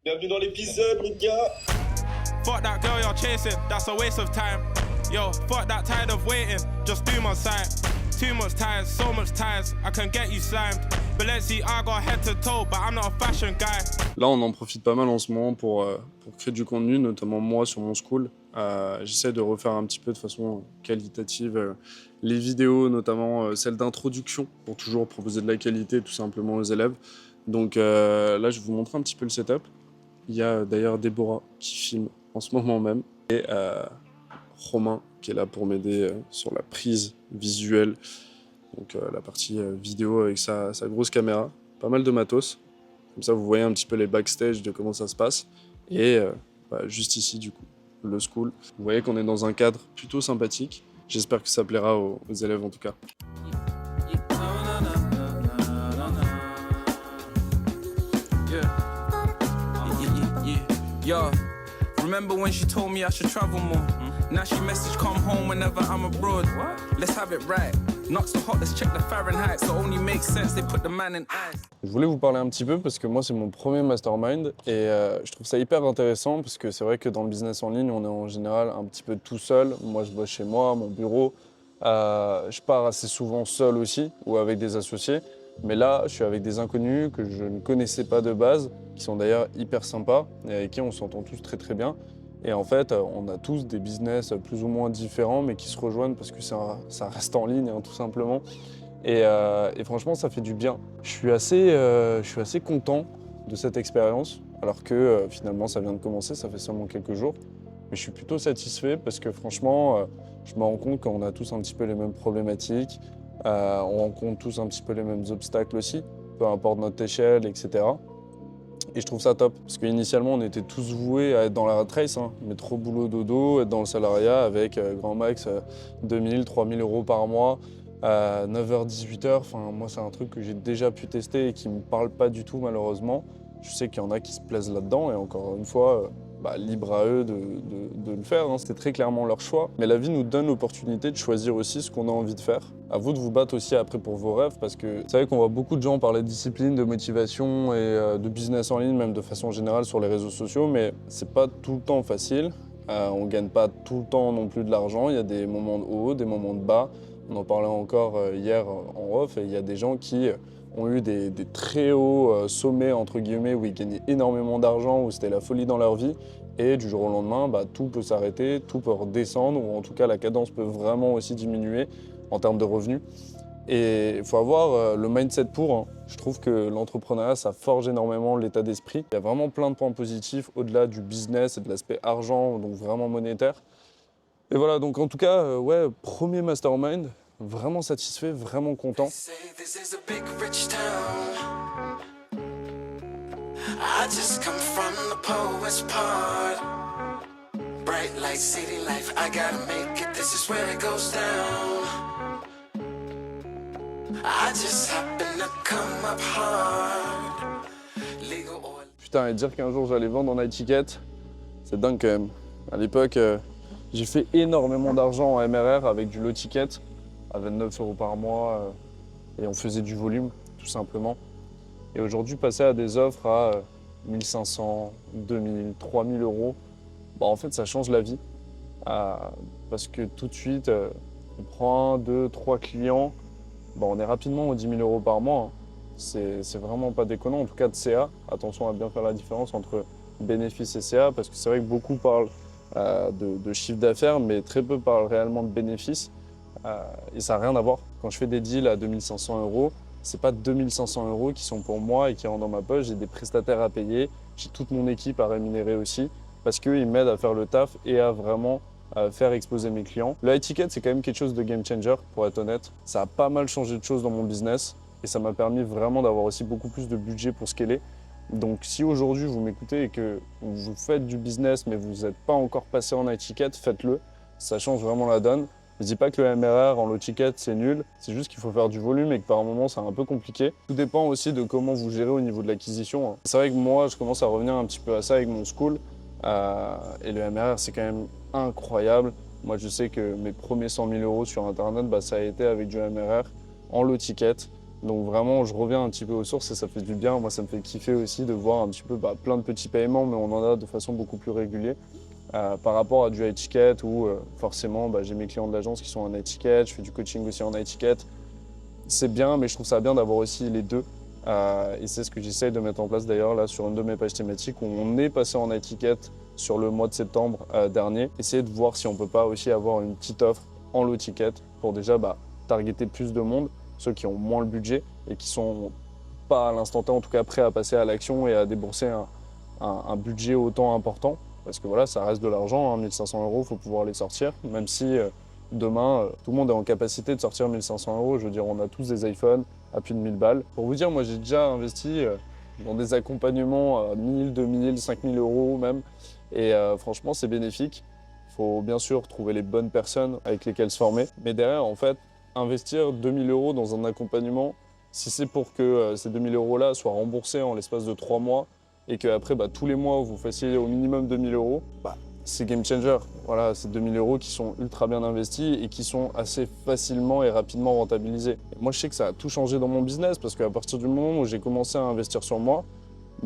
Bienvenue dans l'épisode, les gars. Fuck that girl you're chasing, that's a waste of time. Yo, fuck that tired of waiting, just do my side. Too much ties, so much ties, I can get you slimed. But let's see, I got head to toe, but I'm not a fashion guy. Là, on en profite pas mal en ce moment pour créer du contenu, notamment moi sur mon school. J'essaie de refaire un petit peu de façon qualitative les vidéos, notamment celles d'introduction, pour toujours proposer de la qualité tout simplement aux élèves. Donc là, je vais vous montrer un petit peu le setup. Il y a d'ailleurs Déborah qui filme en ce moment même et Romain qui est là pour m'aider sur la prise visuelle, donc la partie vidéo avec sa grosse caméra, pas mal de matos. Comme ça, vous voyez un petit peu les backstage de comment ça se passe. Et juste ici, du coup, le school. Vous voyez qu'on est dans un cadre plutôt sympathique. J'espère que ça plaira aux élèves en tout cas. Yo, remember when she told me I should travel more? Now she message come home whenever I'm abroad. Let's have it right. Knocks the hot, let's check the Fahrenheit. So only makes sense they put the man in ice. Je voulais vous parler un petit peu parce que moi c'est mon premier mastermind et je trouve ça hyper intéressant parce que c'est vrai que dans le business en ligne on est en général un petit peu tout seul. Moi je bosse chez moi, mon bureau. Je pars assez souvent seul aussi ou avec des associés. Mais là, je suis avec des inconnus que je ne connaissais pas de base, qui sont d'ailleurs hyper sympas et avec qui on s'entend tous très très bien. Et en fait, on a tous des business plus ou moins différents, mais qui se rejoignent parce que ça reste en ligne, hein, tout simplement. Et franchement, ça fait du bien. Je suis assez content de cette expérience, alors que finalement, ça vient de commencer, ça fait seulement quelques jours. Mais je suis plutôt satisfait parce que franchement, je me rends compte qu'on a tous un petit peu les mêmes problématiques. On rencontre tous un petit peu les mêmes obstacles aussi, peu importe notre échelle, etc. Et je trouve ça top, parce qu'initialement on était tous voués à être dans la rat race, hein, métro boulot dodo, être dans le salariat avec grand max 2000, 3000 euros par mois, 9h-18h. Enfin, moi c'est un truc que j'ai déjà pu tester et qui me parle pas du tout malheureusement. Je sais qu'il y en a qui se plaisent là-dedans et encore une fois, libre à eux de le faire, hein. C'était très clairement leur choix. Mais la vie nous donne l'opportunité de choisir aussi ce qu'on a envie de faire. À vous de vous battre aussi après pour vos rêves parce que c'est vrai qu'on voit beaucoup de gens parler de discipline, de motivation et de business en ligne, même de façon générale sur les réseaux sociaux, mais c'est pas tout le temps facile. On gagne pas tout le temps non plus de l'argent. Il y a des moments de haut, des moments de bas. On en parlait encore hier en off et il y a des gens qui ont eu des très hauts sommets, entre guillemets, où ils gagnaient énormément d'argent, où c'était la folie dans leur vie. Et du jour au lendemain, tout peut s'arrêter, tout peut redescendre, ou en tout cas la cadence peut vraiment aussi diminuer en termes de revenus. Et il faut avoir le mindset pour. Hein. Je trouve que l'entrepreneuriat, ça forge énormément l'état d'esprit. Il y a vraiment plein de points positifs au-delà du business et de l'aspect argent, donc vraiment monétaire. Et voilà, donc en tout cas, ouais, premier mastermind. Vraiment satisfait, vraiment content. I just come from the poet's part. Bright light, city life, I gotta make it, this is where it goes down. I just happen to come up hard. Legal or... Putain, et dire qu'un jour j'allais vendre en étiquette, c'est dingue quand même. À l'époque, j'ai fait énormément d'argent en MRR avec du low ticket. À 29 € par mois et on faisait du volume tout simplement. Et aujourd'hui passer à des offres à 1500, 2000, 3000 €, en fait ça change la vie. Parce que tout de suite on prend 1, 2, 3 clients, on est rapidement aux 10 000 € par mois. Hein. C'est vraiment pas déconnant, en tout cas de CA. Attention à bien faire la différence entre bénéfices et CA parce que c'est vrai que beaucoup parlent de chiffre d'affaires mais très peu parlent réellement de bénéfices. Et ça n'a rien à voir. Quand je fais des deals à 2500 €, c'est pas 2500 € qui sont pour moi et qui rentrent dans ma poche. J'ai des prestataires à payer, j'ai toute mon équipe à rémunérer aussi parce qu'ils m'aident à faire le taf et à vraiment faire exploser mes clients. Le high ticket, c'est quand même quelque chose de game changer, pour être honnête. Ça a pas mal changé de choses dans mon business et ça m'a permis vraiment d'avoir aussi beaucoup plus de budget pour scaler. Donc si aujourd'hui vous m'écoutez et que vous faites du business mais vous n'êtes pas encore passé en high ticket, faites-le. Ça change vraiment la donne. Je dis pas que le MRR en low ticket c'est nul, c'est juste qu'il faut faire du volume et que par moment c'est un peu compliqué. Tout dépend aussi de comment vous gérez au niveau de l'acquisition. C'est vrai que moi je commence à revenir un petit peu à ça avec mon school et le MRR c'est quand même incroyable. Moi je sais que mes premiers 100 000 € sur internet, ça a été avec du MRR en low ticket. Donc vraiment, je reviens un petit peu aux sources et ça fait du bien. Moi, ça me fait kiffer aussi de voir un petit peu plein de petits paiements, mais on en a de façon beaucoup plus régulière. Par rapport à du high ticket où forcément j'ai mes clients de l'agence qui sont en high ticket, je fais du coaching aussi en high ticket. C'est bien, mais je trouve ça bien d'avoir aussi les deux. Et c'est ce que j'essaye de mettre en place d'ailleurs là sur une de mes pages thématiques où on est passé en high ticket sur le mois de septembre dernier. Essayer de voir si on peut pas aussi avoir une petite offre en low ticket pour déjà targeter plus de monde, ceux qui ont moins le budget et qui sont pas à l'instant T en tout cas prêts à passer à l'action et à débourser un budget autant important. Parce que voilà, ça reste de l'argent, hein, 1500 €, il faut pouvoir les sortir, même si demain, tout le monde est en capacité de sortir 1500 €. Je veux dire, on a tous des iPhones à plus de 1000 balles. Pour vous dire, moi j'ai déjà investi dans des accompagnements à 1000, 2000, 5000 € même. Et franchement, c'est bénéfique. Il faut bien sûr trouver les bonnes personnes avec lesquelles se former. Mais derrière, en fait, investir 2000 € dans un accompagnement, si c'est pour que ces 2000 € là soient remboursés en l'espace de 3 mois, et qu'après, tous les mois, vous fassiez au minimum 2000 €, c'est game changer. Voilà, c'est 2000 € qui sont ultra bien investis et qui sont assez facilement et rapidement rentabilisés. Et moi, je sais que ça a tout changé dans mon business parce qu'à partir du moment où j'ai commencé à investir sur moi,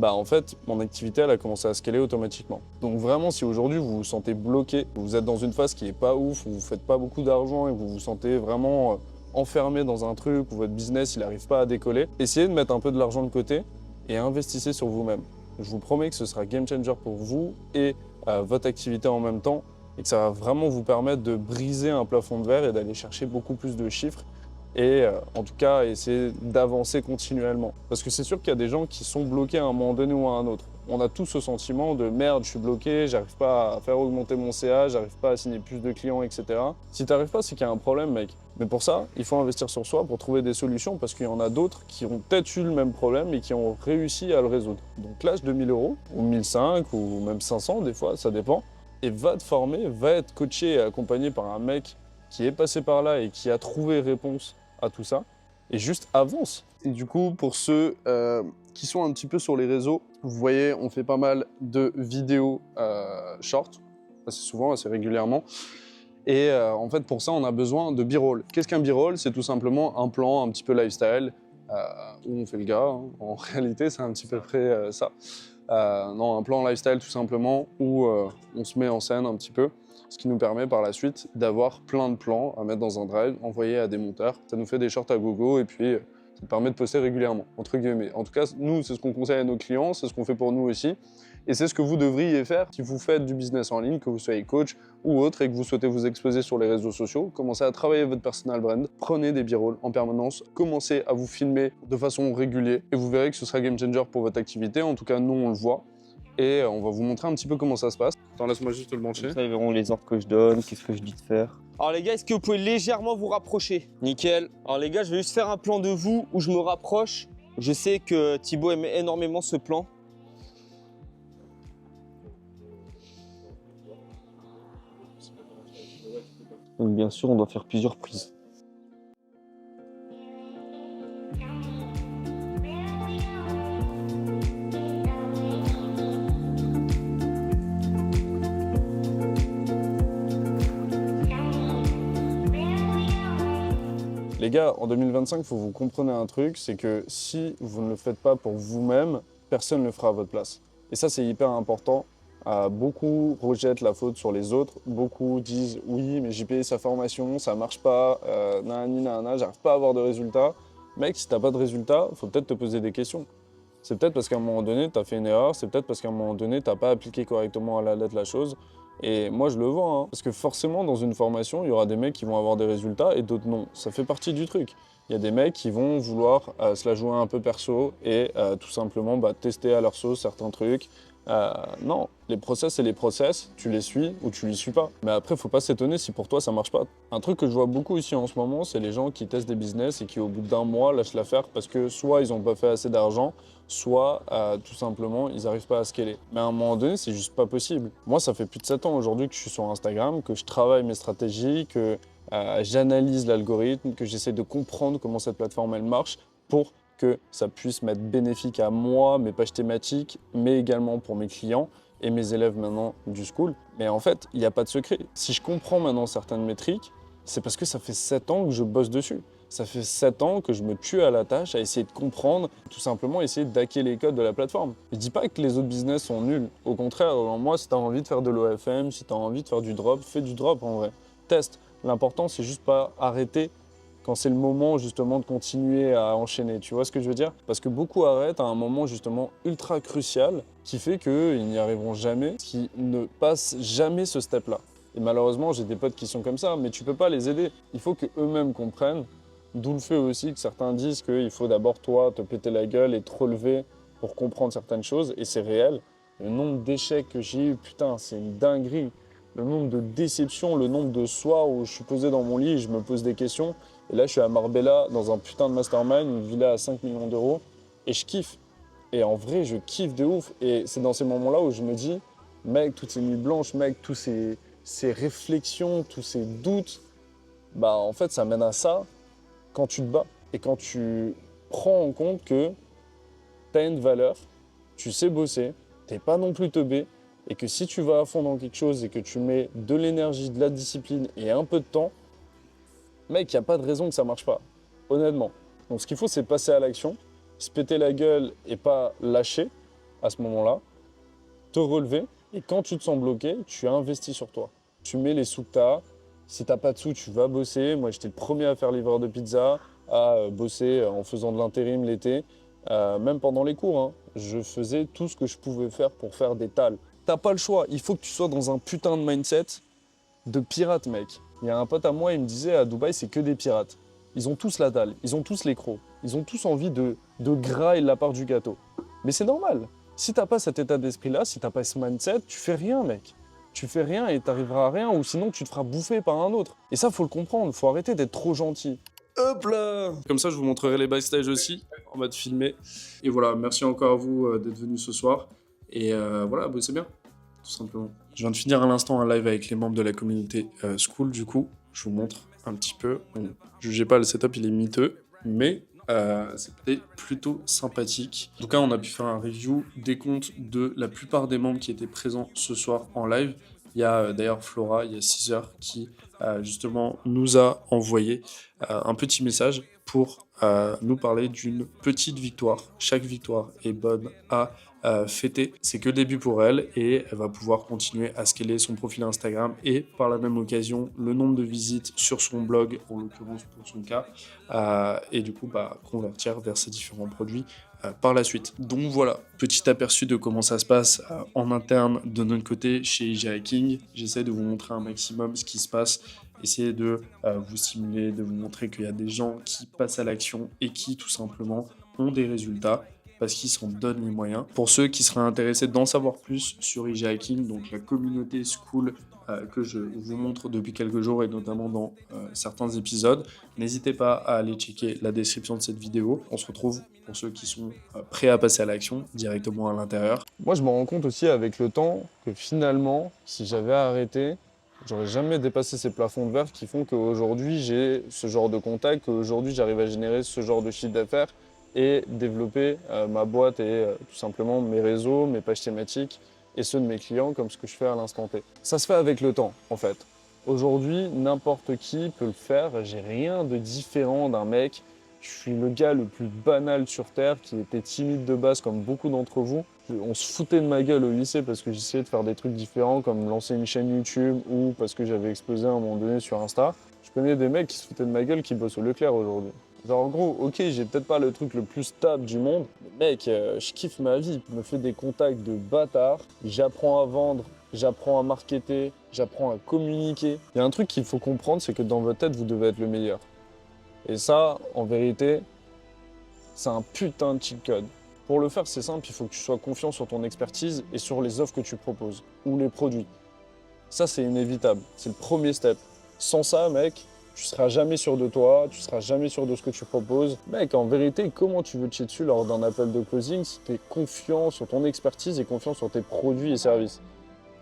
en fait, mon activité, elle a commencé à scaler automatiquement. Donc vraiment, si aujourd'hui, vous vous sentez bloqué, vous êtes dans une phase qui n'est pas ouf, où vous ne faites pas beaucoup d'argent et vous vous sentez vraiment enfermé dans un truc où votre business, il n'arrive pas à décoller, essayez de mettre un peu de l'argent de côté et investissez sur vous-même. Je vous promets que ce sera game changer pour vous et votre activité en même temps et que ça va vraiment vous permettre de briser un plafond de verre et d'aller chercher beaucoup plus de chiffres et en tout cas essayer d'avancer continuellement. Parce que c'est sûr qu'il y a des gens qui sont bloqués à un moment donné ou à un autre. On a tous ce sentiment de merde, je suis bloqué, j'arrive pas à faire augmenter mon CA, j'arrive pas à signer plus de clients, etc. Si t'arrives pas, c'est qu'il y a un problème, mec. Mais pour ça, il faut investir sur soi pour trouver des solutions parce qu'il y en a d'autres qui ont peut-être eu le même problème et qui ont réussi à le résoudre. Donc lâche 2000 € ou 1500 ou même 500 des fois, ça dépend. Et va te former, va être coaché et accompagné par un mec qui est passé par là et qui a trouvé réponse à tout ça. Et juste avance. Et du coup, pour ceux qui sont un petit peu sur les réseaux, vous voyez, on fait pas mal de vidéos short, assez souvent, assez régulièrement. Et en fait, pour ça, on a besoin de B-roll. Qu'est-ce qu'un B-roll? C'est tout simplement un plan un petit peu lifestyle, où on fait le gars. Hein. En réalité, c'est un petit peu près ça. Non, un plan lifestyle tout simplement, où on se met en scène un petit peu. Ce qui nous permet par la suite d'avoir plein de plans à mettre dans un drive, envoyer à des monteurs. Ça nous fait des shorts à gogo et puis ça permet de poster régulièrement, entre guillemets. En tout cas, nous, c'est ce qu'on conseille à nos clients, c'est ce qu'on fait pour nous aussi. Et c'est ce que vous devriez faire si vous faites du business en ligne, que vous soyez coach ou autre et que vous souhaitez vous exposer sur les réseaux sociaux. Commencez à travailler votre personal brand, prenez des b-rolls en permanence, commencez à vous filmer de façon régulière et vous verrez que ce sera game changer pour votre activité. En tout cas, nous, on le voit. Et on va vous montrer un petit peu comment ça se passe. Attends, laisse-moi juste le brancher. Comme ça, ils verront les ordres que je donne, qu'est-ce que je dis de faire. Alors les gars, est-ce que vous pouvez légèrement vous rapprocher? Nickel. Alors les gars, je vais juste faire un plan de vous où je me rapproche. Je sais que Thibaut aime énormément ce plan. Donc bien sûr, on doit faire plusieurs prises. Les gars, en 2025, il faut que vous compreniez un truc, c'est que si vous ne le faites pas pour vous-même, personne ne le fera à votre place. Et ça, c'est hyper important. Beaucoup rejettent la faute sur les autres. Beaucoup disent « Oui, mais j'ai payé sa formation, ça marche pas, nanani, nanana, j'arrive pas à avoir de résultats. » Mec, si t'as pas de résultats, il faut peut-être te poser des questions. C'est peut-être parce qu'à un moment donné, tu as fait une erreur, c'est peut-être parce qu'à un moment donné, tu n'as pas appliqué correctement à la lettre la chose. Et moi, je le vois, hein, parce que forcément, dans une formation, il y aura des mecs qui vont avoir des résultats et d'autres non. Ça fait partie du truc. Il y a des mecs qui vont vouloir se la jouer un peu perso et tout simplement tester à leur sauce certains trucs. Non, les process, c'est les process, tu les suis ou tu les suis pas. Mais après, faut pas s'étonner si pour toi ça marche pas. Un truc que je vois beaucoup ici en ce moment, c'est les gens qui testent des business et qui au bout d'un mois lâchent l'affaire parce que soit ils ont pas fait assez d'argent, soit tout simplement ils arrivent pas à scaler. Mais à un moment donné, c'est juste pas possible. Moi, ça fait plus de 7 ans aujourd'hui que je suis sur Instagram, que je travaille mes stratégies, que j'analyse l'algorithme, que j'essaie de comprendre comment cette plateforme elle marche pour que ça puisse m'être bénéfique à moi, mes pages thématiques, mais également pour mes clients et mes élèves maintenant du school. Mais en fait, il n'y a pas de secret. Si je comprends maintenant certaines métriques, c'est parce que ça fait 7 ans que je bosse dessus. Ça fait 7 ans que je me tue à la tâche à essayer de comprendre, tout simplement essayer d'hacker les codes de la plateforme. Je dis pas que les autres business sont nuls. Au contraire, moi, si tu as envie de faire de l'OFM, si tu as envie de faire du drop, fais du drop en vrai. Teste. L'important, c'est juste pas arrêter quand c'est le moment justement de continuer à enchaîner. Tu vois ce que je veux dire? Parce que beaucoup arrêtent à un moment justement ultra crucial qui fait qu'ils n'y arriveront jamais, qui ne passent jamais ce step-là. Et malheureusement, j'ai des potes qui sont comme ça, mais tu peux pas les aider. Il faut qu'eux-mêmes comprennent. D'où le fait aussi que certains disent qu'il faut d'abord toi te péter la gueule et te relever pour comprendre certaines choses, et c'est réel. Le nombre d'échecs que j'ai eu, putain, c'est une dinguerie. Le nombre de déceptions, le nombre de soirs où je suis posé dans mon lit et je me pose des questions. Et là, je suis à Marbella, dans un putain de mastermind, une villa à 5 millions d'euros, et je kiffe. Et en vrai, je kiffe de ouf. Et c'est dans ces moments-là où je me dis, mec, toutes ces nuits blanches, mec, tous ces réflexions, tous ces doutes, bah en fait, ça mène à ça. Quand tu te bats et quand tu prends en compte que tu as une valeur, tu sais bosser, tu n'es pas non plus teubé, et que si tu vas à fond dans quelque chose et que tu mets de l'énergie, de la discipline et un peu de temps, mec, il n'y a pas de raison que ça ne marche pas, honnêtement. Donc ce qu'il faut, c'est passer à l'action, se péter la gueule et pas lâcher à ce moment-là, te relever, et quand tu te sens bloqué, tu investis sur toi. Tu mets les sous que tu as. Si t'as pas de sous, tu vas bosser. Moi, j'étais le premier à faire livreur de pizza, à bosser en faisant de l'intérim l'été. Même pendant les cours, hein, je faisais tout ce que je pouvais faire pour faire des tales. T'as pas le choix. Il faut que tu sois dans un putain de mindset de pirate, mec. Il y a un pote à moi, il me disait à Dubaï, c'est que des pirates. Ils ont tous la dalle, ils ont tous les crocs. Ils ont tous envie de gras et de la part du gâteau. Mais c'est normal. Si t'as pas cet état d'esprit-là, si t'as pas ce mindset, tu fais rien, mec. Tu fais rien et t'arriveras à rien, ou sinon tu te feras bouffer par un autre. Et ça, faut le comprendre, faut arrêter d'être trop gentil. Hop là! Comme ça, je vous montrerai les backstage aussi, en mode filmé. Et voilà, merci encore à vous d'être venus ce soir. Et voilà, bossez bien, tout simplement. Je viens de finir à l'instant un live avec les membres de la communauté School, du coup. Je vous montre un petit peu. Bon, jugez pas, le setup, il est miteux, mais c'était plutôt sympathique. En tout cas, on a pu faire un review des comptes de la plupart des membres qui étaient présents ce soir en live. Il y a d'ailleurs Flora, il y a 6 heures, qui justement nous a envoyé un petit message pour nous parler d'une petite victoire. Chaque victoire est bonne à fêter. C'est que le début pour elle, et elle va pouvoir continuer à scaler son profil Instagram et par la même occasion le nombre de visites sur son blog, en l'occurrence pour son cas, et du coup convertir vers ses différents produits par la suite. Donc voilà, petit aperçu de comment ça se passe en interne de notre côté chez IG Hacking. J'essaie de vous montrer un maximum ce qui se passe, essayer de vous stimuler, de vous montrer qu'il y a des gens qui passent à l'action et qui tout simplement ont des résultats parce qu'ils s'en donnent les moyens. Pour ceux qui seraient intéressés d'en savoir plus sur IG Hacking, donc la communauté School que je vous montre depuis quelques jours et notamment dans certains épisodes, n'hésitez pas à aller checker la description de cette vidéo. On se retrouve pour ceux qui sont prêts à passer à l'action directement à l'intérieur. Moi, je me rends compte aussi avec le temps que finalement, si j'avais arrêté, j'aurais jamais dépassé ces plafonds de verre qui font qu'aujourd'hui j'ai ce genre de contact, qu'aujourd'hui j'arrive à générer ce genre de chiffre d'affaires et développer ma boîte et tout simplement mes réseaux, mes pages thématiques et ceux de mes clients comme ce que je fais à l'instant T. Ça se fait avec le temps en fait. Aujourd'hui, n'importe qui peut le faire, j'ai rien de différent d'un mec. Je suis le gars le plus banal sur Terre qui était timide de base comme beaucoup d'entre vous. On se foutait de ma gueule au lycée parce que j'essayais de faire des trucs différents comme lancer une chaîne YouTube ou parce que j'avais explosé à un moment donné sur Insta. Je connais des mecs qui se foutaient de ma gueule qui bossent au Leclerc aujourd'hui. Genre en gros, ok, j'ai peut-être pas le truc le plus stable du monde, mais mec, je kiffe ma vie. Je me fais des contacts de bâtards, j'apprends à vendre, j'apprends à marketer, j'apprends à communiquer. Il y a un truc qu'il faut comprendre, c'est que dans votre tête, vous devez être le meilleur. Et ça, en vérité, c'est un putain de cheat code. Pour le faire, c'est simple, il faut que tu sois confiant sur ton expertise et sur les offres que tu proposes, ou les produits. Ça, c'est inévitable, c'est le premier step. Sans ça, mec, tu seras jamais sûr de toi, tu seras jamais sûr de ce que tu proposes. Mec, en vérité, comment tu veux te chier dessus lors d'un appel de closing si tu es confiant sur ton expertise et confiant sur tes produits et services?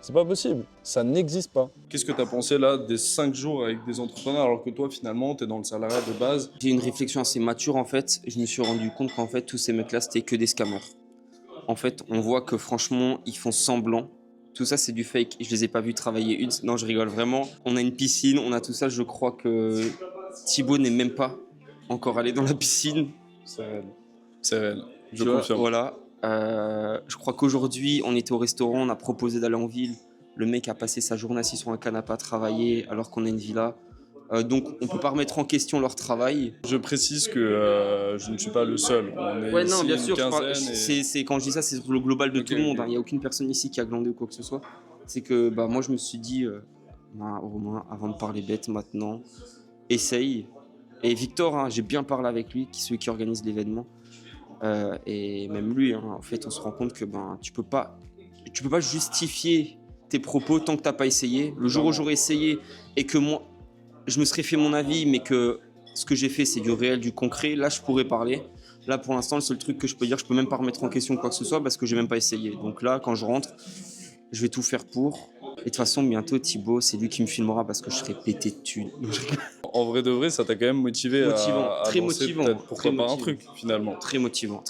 C'est pas possible, ça n'existe pas. Qu'est-ce que tu as pensé là des 5 jours avec des entrepreneurs alors que toi finalement tu es dans le salariat de base? J'ai une réflexion assez mature en fait. Je me suis rendu compte qu'en fait tous ces mecs-là c'était que des scammers. En fait, on voit que franchement ils font semblant. Tout ça c'est du fake. Je les ai pas vus travailler une. Non, je rigole vraiment. On a une piscine, on a tout ça. Je crois que Thibaut n'est même pas encore aller dans la piscine. C'est réel. C'est réel. Je Tu vois, confirme. voilà. Je crois qu'aujourd'hui, on était au restaurant, on a proposé d'aller en ville. Le mec a passé sa journée assis sur un canapé à travailler alors qu'on a une villa. Donc, on ne peut pas remettre en question leur travail. Je précise que je ne suis pas le seul. On est Ouais, non, ici bien une sûr. quinzaine et- C'est quand je dis ça, c'est sur le global de Ok, tout le monde. ok. Il n'y a aucune personne ici qui a glandé ou quoi que ce soit. C'est que bah, moi, je me suis dit, Romain, avant de parler bête maintenant, essaye. Et Victor, hein, j'ai bien parlé avec lui, qui est celui qui organise l'événement. Et même lui, hein, en fait, on se rend compte que ben, tu peux pas justifier tes propos tant que tu n'as pas essayé. Le jour où j'aurais essayé et que moi, je me serais fait mon avis, mais que ce que j'ai fait, c'est du réel, du concret, là, je pourrais parler. Là, pour l'instant, le seul truc que je peux dire, je peux même pas remettre en question quoi que ce soit parce que j'ai même pas essayé. Donc là, quand je rentre, je vais tout faire pour. Et de toute façon, bientôt, Thibaut, c'est lui qui me filmera parce que je serai pété de thunes. En vrai de vrai, ça t'a quand même motivé Motivant, à très lancer motivant, peut-être, pourquoi très pas un motivant. truc finalement. Très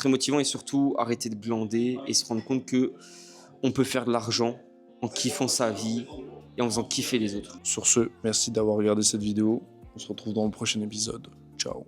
motivant et surtout arrêter de glander et se rendre compte que on peut faire de l'argent en kiffant sa vie et en faisant kiffer les autres. Sur ce, merci d'avoir regardé cette vidéo. On se retrouve dans le prochain épisode. Ciao.